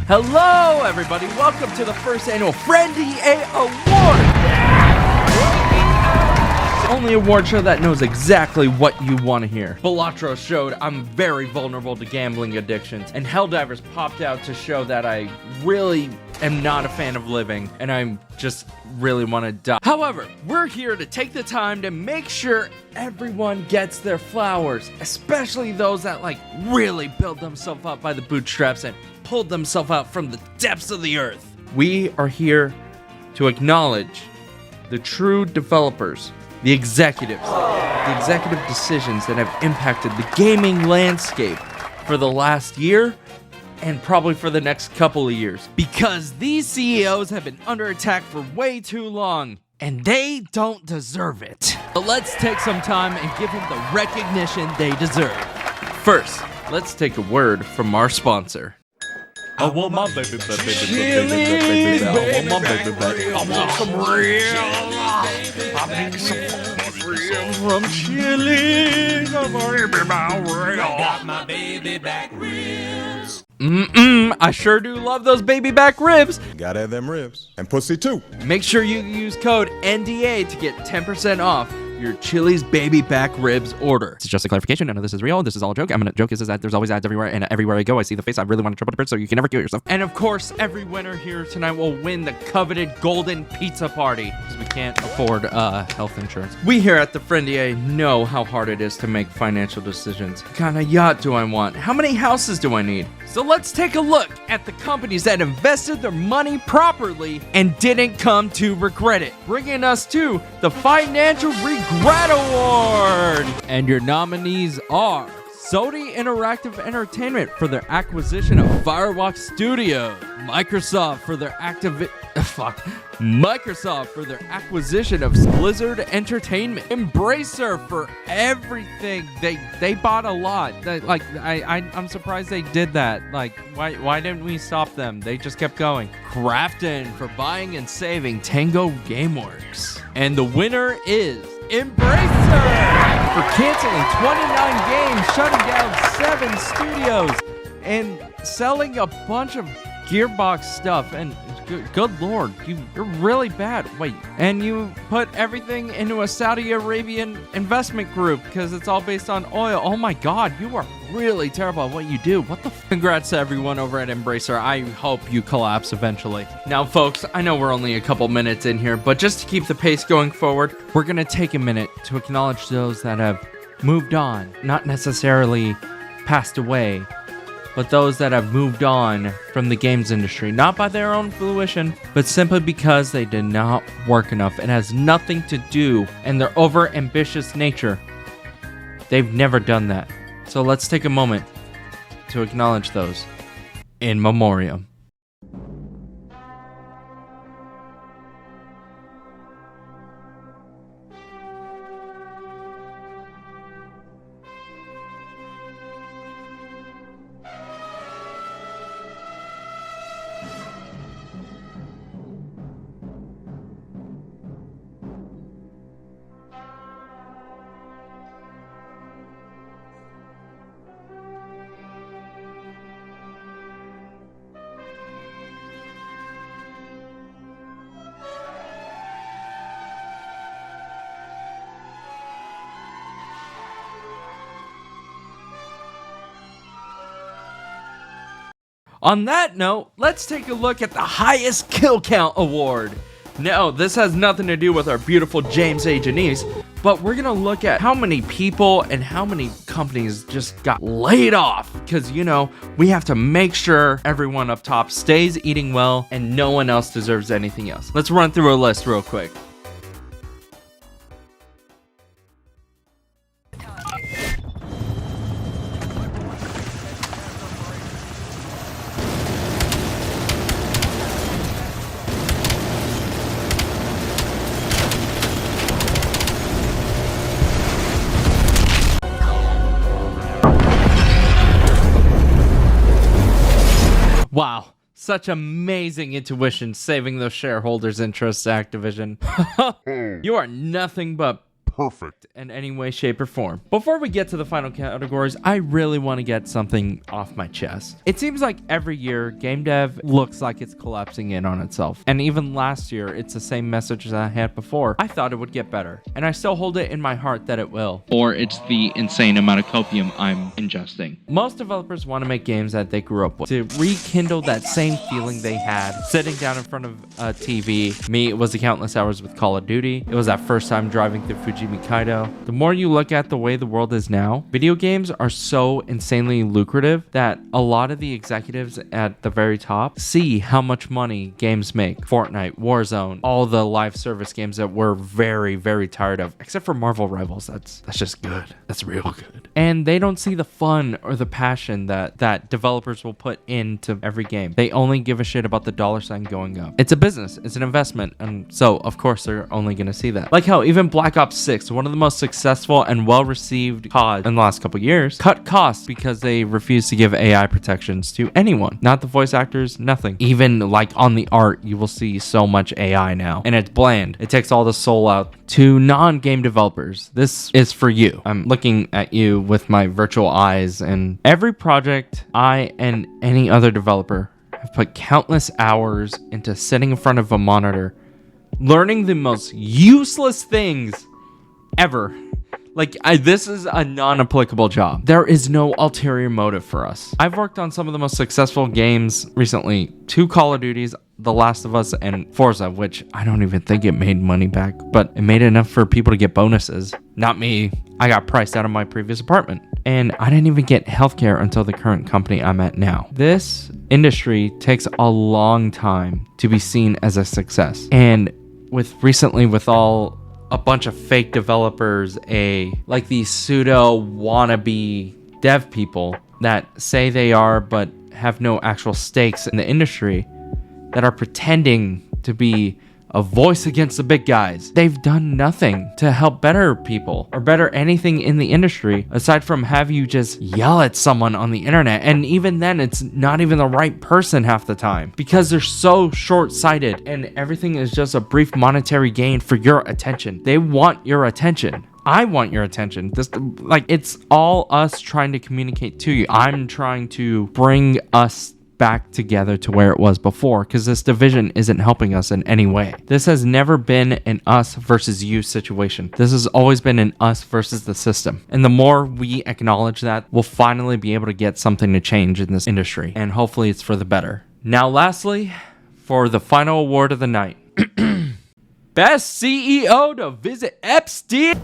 Hello, everybody. Welcome to the first annual Friendly A Award. Only award show that knows exactly what you want to hear. Balatro showed I'm very vulnerable to gambling addictions, and Helldivers popped out to show that I really am not a fan of living, and I'm just really want to die. However, we're here to take the time to make sure everyone gets their flowers, especially those that really build themselves up by the bootstraps and pulled themselves out from the depths of the earth. We are here to acknowledge the true developers, the executive decisions that have impacted the gaming landscape for the last year and probably for the next couple of years. Because these CEOs have been under attack for way too long, and they don't deserve it. But let's take some time and give them the recognition they deserve. First, let's take a word from our sponsor. I want my baby back, baby. I want my baby back. I want some real. I need some real from Chile. I got my baby back ribs. I sure do love those baby back ribs. Gotta have them ribs. And pussy too. Make sure you use code NDA to get 10% off your Chili's baby back ribs order. It's just a clarification. None of this is real. This is all a joke. Joke is that there's always ads everywhere, and everywhere I go, I see the face. I really want to triple dip, so you can never kill yourself. And of course, every winner here tonight will win the coveted golden pizza party, because we can't afford health insurance. We here at the Friendly A know how hard it is to make financial decisions. What kind of yacht do I want? How many houses do I need? So let's take a look at the companies that invested their money properly and didn't come to regret it, bringing us to the Financial Regret Award. And your nominees are Sony Interactive Entertainment for their acquisition of Firewalk Studios, Microsoft for their acquisition of Blizzard Entertainment, Embracer for everything. They bought a lot. I'm surprised they did that. Why didn't we stop them? They just kept going. Krafton for buying and saving Tango Gameworks, and the winner is Embracer for canceling 29 games, shutting down 7 studios, and selling a bunch of Gearbox stuff. And good lord, you're really bad. Wait, and you put everything into a Saudi Arabian investment group because it's all based on oil. Oh my god, you are really terrible at what you do. What the Congrats to everyone over at Embracer. I hope you collapse eventually. Now folks, I know we're only a couple minutes in here, but just to keep the pace going forward, we're gonna take a minute to acknowledge those that have moved on, not necessarily passed away, but those that have moved on from the games industry, not by their own fruition, but simply because they did not work enough. It has nothing to do in their over-ambitious nature. They've never done that. So let's take a moment to acknowledge those in memoriam. On that note, let's take a look at the highest kill count award. Now, this has nothing to do with our beautiful James A. Janice, but we're gonna look at how many people and how many companies just got laid off. Because, we have to make sure everyone up top stays eating well and no one else deserves anything else. Let's run through a list real quick. Wow, such amazing intuition saving those shareholders' interests, Activision. You are nothing but perfect in any way, shape, or form. Before we get to the final categories, I really want to get something off my chest. It seems like every year, game dev looks like it's collapsing in on itself. And even last year, it's the same message that I had before. I thought it would get better, and I still hold it in my heart that it will. Or it's the insane amount of copium I'm ingesting. Most developers want to make games that they grew up with, to rekindle that same feeling they had sitting down in front of a TV. Me, it was the countless hours with Call of Duty. It was that first time driving through Fujimi Kaido. The more you look at the way the world is now, video games are so insanely lucrative that a lot of the executives at the very top see how much money games make. Fortnite, Warzone, all the live service games that we're very, very tired of, except for Marvel Rivals. That's just good. That's real good. And they don't see the fun or the passion that developers will put into every game. They only give a shit about the dollar sign going up. It's a business, it's an investment, and so of course they're only gonna see that. Like how even Black Ops 6, one of the most successful and well-received COD in the last couple years, cut costs because they refused to give AI protections to anyone. Not the voice actors, nothing. Even like on the art, you will see so much AI now, and it's bland. It takes all the soul out. To non-game developers, this is for you. I'm looking at you with my virtual eyes, and every project I and any other developer have put countless hours into sitting in front of a monitor, learning the most useless things ever. Like, this is a non-applicable job. There is no ulterior motive for us. I've worked on some of the most successful games recently. 2 Call of Duties, The Last of Us, and Forza, which I don't even think it made money back, but it made enough for people to get bonuses. Not me. I got priced out of my previous apartment. And I didn't even get healthcare until the current company I'm at now. This industry takes a long time to be seen as a success. And with all a bunch of fake developers, like these pseudo wannabe dev people that say they are but have no actual stakes in the industry, that are pretending to be a voice against the big guys. They've done nothing to help better people or better anything in the industry aside from have you just yell at someone on the internet. And even then, it's not even the right person half the time because they're so short-sighted and everything is just a brief monetary gain for your attention. They want your attention. I want your attention. It's all us trying to communicate to you. I'm trying to bring us back together to where it was before, because this division isn't helping us in any way. This has never been an us versus you situation. This has always been an us versus the system. And the more we acknowledge that, we'll finally be able to get something to change in this industry. And hopefully it's for the better. Now, lastly, for the final award of the night. Best CEO to visit Epstein.